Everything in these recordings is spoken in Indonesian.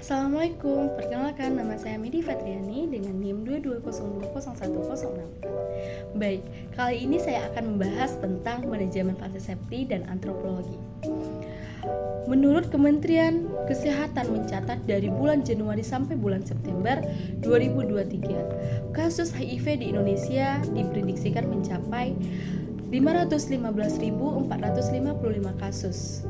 Assalamualaikum, perkenalkan nama saya Medi Fatriani dengan NIM 220200106. Baik, kali ini saya akan membahas tentang manajemen fase septi dan antropologi. Menurut Kementerian Kesehatan mencatat dari bulan Januari sampai bulan September 2023, kasus HIV di Indonesia diprediksikan mencapai 515.455 kasus.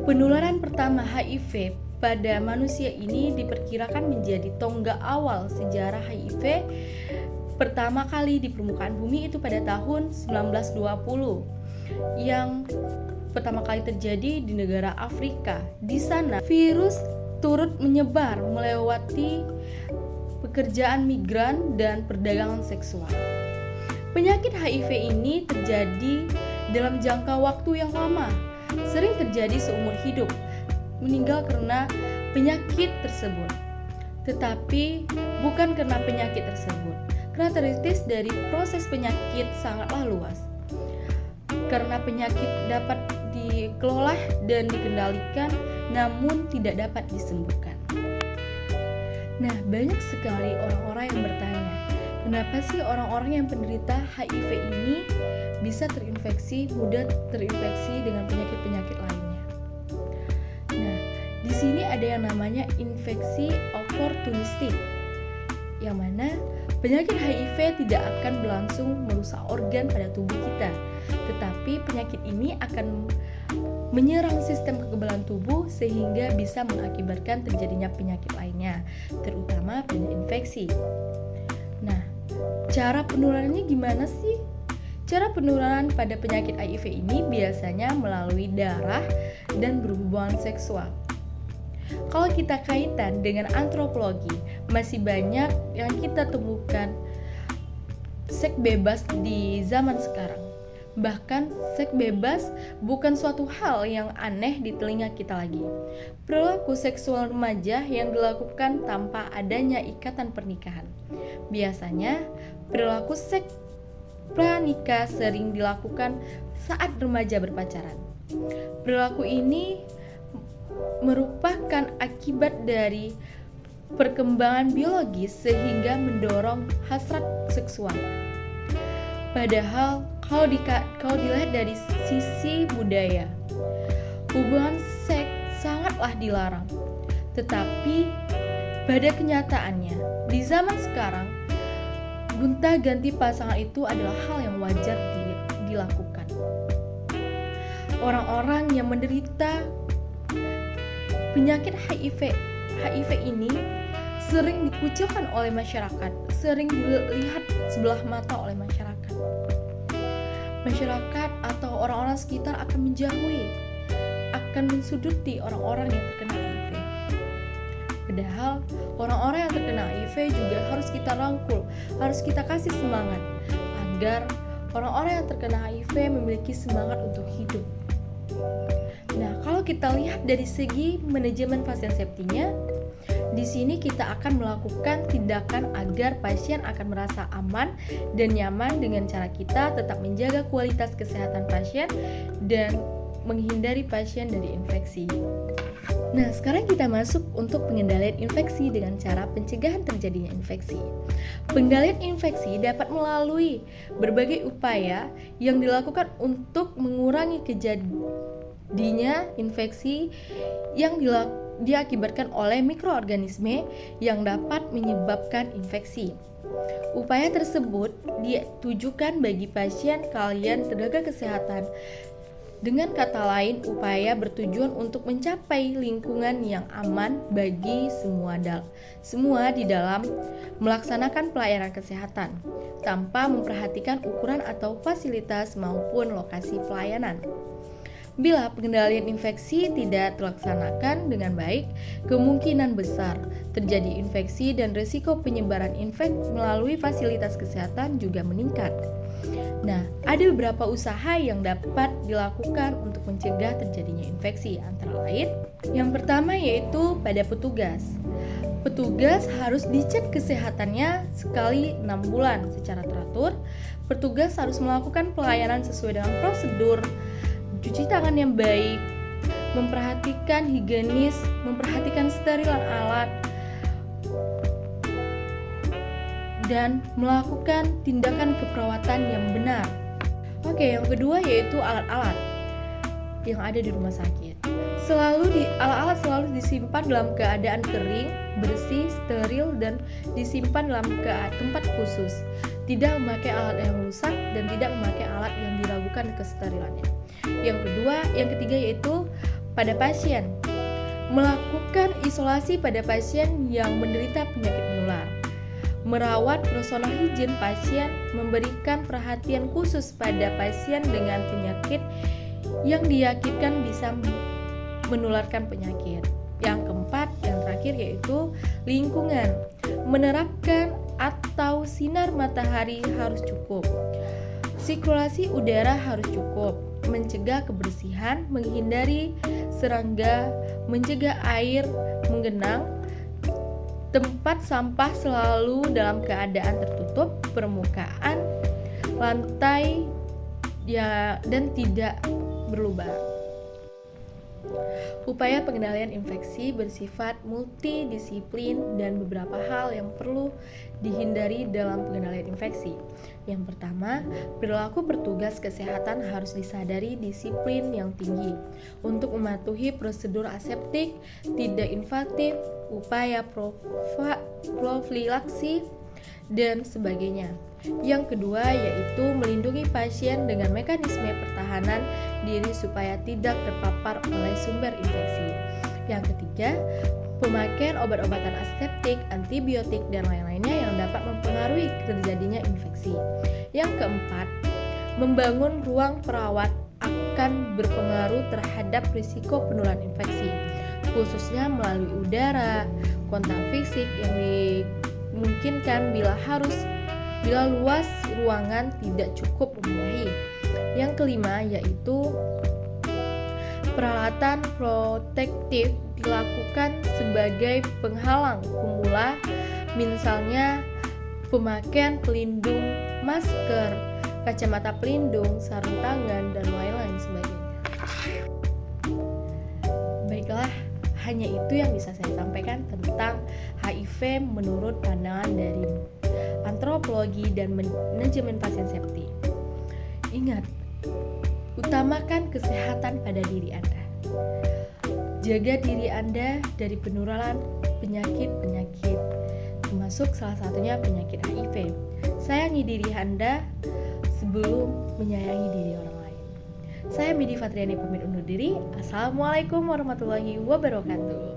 Penularan pertama HIV pada manusia ini diperkirakan menjadi tonggak awal sejarah HIV pertama kali di permukaan bumi itu pada tahun 1920 yang pertama kali terjadi di negara Afrika. Di sana virus turut menyebar melewati pekerjaan migran dan perdagangan seksual. Penyakit HIV ini terjadi dalam jangka waktu yang lama, sering terjadi seumur hidup, meninggal karena penyakit tersebut. Tetapi bukan karena penyakit tersebut. Karakteristik dari proses penyakit sangatlah luas. Karena penyakit dapat dikelola dan dikendalikan, namun tidak dapat disembuhkan. Nah, banyak sekali orang-orang yang bertanya, kenapa sih orang-orang yang penderita HIV ini bisa mudah terinfeksi dengan penyakit-penyakit lainnya? Nah, di sini ada yang namanya infeksi oportunistik, yang mana penyakit HIV tidak akan berlangsung merusak organ pada tubuh kita, tetapi penyakit ini akan menyerang sistem kekebalan tubuh sehingga bisa mengakibatkan terjadinya penyakit lainnya, terutama penyakit infeksi. Nah, cara penularannya gimana sih? Cara penularan pada penyakit HIV ini biasanya melalui darah dan berhubungan seksual. Kalau kita kaitan dengan antropologi, masih banyak yang kita temukan seks bebas di zaman sekarang. Bahkan seks bebas bukan suatu hal yang aneh di telinga kita lagi. Perilaku seksual remaja yang dilakukan tanpa adanya ikatan pernikahan. Biasanya perilaku seks pranikah sering dilakukan saat remaja berpacaran. Perilaku ini merupakan akibat dari perkembangan biologis sehingga mendorong hasrat seksual. Padahal kalau dilihat dari sisi budaya, hubungan seks sangatlah dilarang. Tetapi pada kenyataannya, di zaman sekarang, gonta-ganti pasangan itu adalah hal yang wajar dilakukan. Orang-orang yang menderita penyakit HIV ini sering dikucilkan oleh masyarakat, sering dilihat sebelah mata oleh masyarakat. Masyarakat atau orang-orang sekitar akan menjauhi, akan mensuduti orang-orang yang terkena HIV. Padahal orang-orang yang terkena HIV juga harus kita rangkul, harus kita kasih semangat agar orang-orang yang terkena HIV memiliki semangat untuk hidup. Nah, kalau kita lihat dari segi manajemen pasien septinya, di sini kita akan melakukan tindakan agar pasien akan merasa aman dan nyaman dengan cara kita tetap menjaga kualitas kesehatan pasien dan menghindari pasien dari infeksi. Nah, sekarang kita masuk untuk pengendalian infeksi dengan cara pencegahan terjadinya infeksi. Pengendalian infeksi dapat melalui berbagai upaya yang dilakukan untuk mengurangi kejadinya infeksi yang diakibatkan oleh mikroorganisme yang dapat menyebabkan infeksi. Upaya tersebut ditujukan bagi pasien, kalian, tenaga kesehatan. Dengan kata lain, upaya bertujuan untuk mencapai lingkungan yang aman bagi semua di dalam melaksanakan pelayanan kesehatan, tanpa memperhatikan ukuran atau fasilitas maupun lokasi pelayanan. Bila pengendalian infeksi tidak terlaksanakan dengan baik, kemungkinan besar terjadi infeksi dan risiko penyebaran infeksi melalui fasilitas kesehatan juga meningkat. Nah, ada beberapa usaha yang dapat dilakukan untuk mencegah terjadinya infeksi, antara lain yang pertama yaitu pada petugas. Petugas harus dicek kesehatannya sekali 6 bulan secara teratur. Petugas harus melakukan pelayanan sesuai dengan prosedur, cuci tangan yang baik, memperhatikan higienis, memperhatikan kesterilan alat, dan melakukan tindakan keperawatan yang benar. Oke, yang kedua yaitu alat-alat yang ada di rumah sakit. Alat-alat selalu disimpan dalam keadaan kering, bersih, steril, dan disimpan dalam tempat khusus. Tidak memakai alat yang rusak dan tidak memakai alat yang diragukan kesterilannya. Yang ketiga yaitu pada pasien. Melakukan isolasi pada pasien yang menderita penyakit menular. Merawat personal higien pasien, memberikan perhatian khusus pada pasien dengan penyakit yang diyakinkan bisa menularkan penyakit. Yang keempat, yang terakhir yaitu lingkungan. Menerapkan atau sinar matahari harus cukup. Sirkulasi udara harus cukup. Mencegah kebersihan, menghindari serangga, mencegah air menggenang. Tempat sampah selalu dalam keadaan tertutup, permukaan lantai dan tidak berlubang. Upaya pengendalian infeksi bersifat multidisiplin dan beberapa hal yang perlu dihindari dalam pengendalian infeksi. Yang pertama, perilaku petugas kesehatan harus disadari disiplin yang tinggi untuk mematuhi prosedur aseptik, tidak invasif, upaya profilaksi, dan sebagainya. Yang kedua yaitu melindungi pasien dengan mekanisme pertahanan diri supaya tidak terpapar oleh sumber infeksi. Yang ketiga, pemakaian obat-obatan aseptik, antibiotik, dan lain-lainnya yang dapat mempengaruhi terjadinya infeksi. Yang keempat, membangun ruang perawat akan berpengaruh terhadap risiko penularan infeksi, khususnya melalui udara, kontak fisik yang dimungkinkan bila luas ruangan tidak cukup memenuhi. Yang kelima yaitu peralatan protektif dilakukan sebagai penghalang kumula, misalnya pemakaian pelindung, masker, kacamata pelindung, sarung tangan, dan lain-lain sebagainya. Baiklah, hanya itu yang bisa saya sampaikan tentang HIV menurut pandangan dari antropologi dan manajemen pasien septi. Ingat, utamakan kesehatan pada diri Anda. Jaga diri Anda dari penularan penyakit-penyakit, termasuk salah satunya penyakit HIV. Sayangi diri Anda sebelum menyayangi diri orang lain. Saya Midi Fatriani pamit undur diri. Assalamualaikum warahmatullahi wabarakatuh.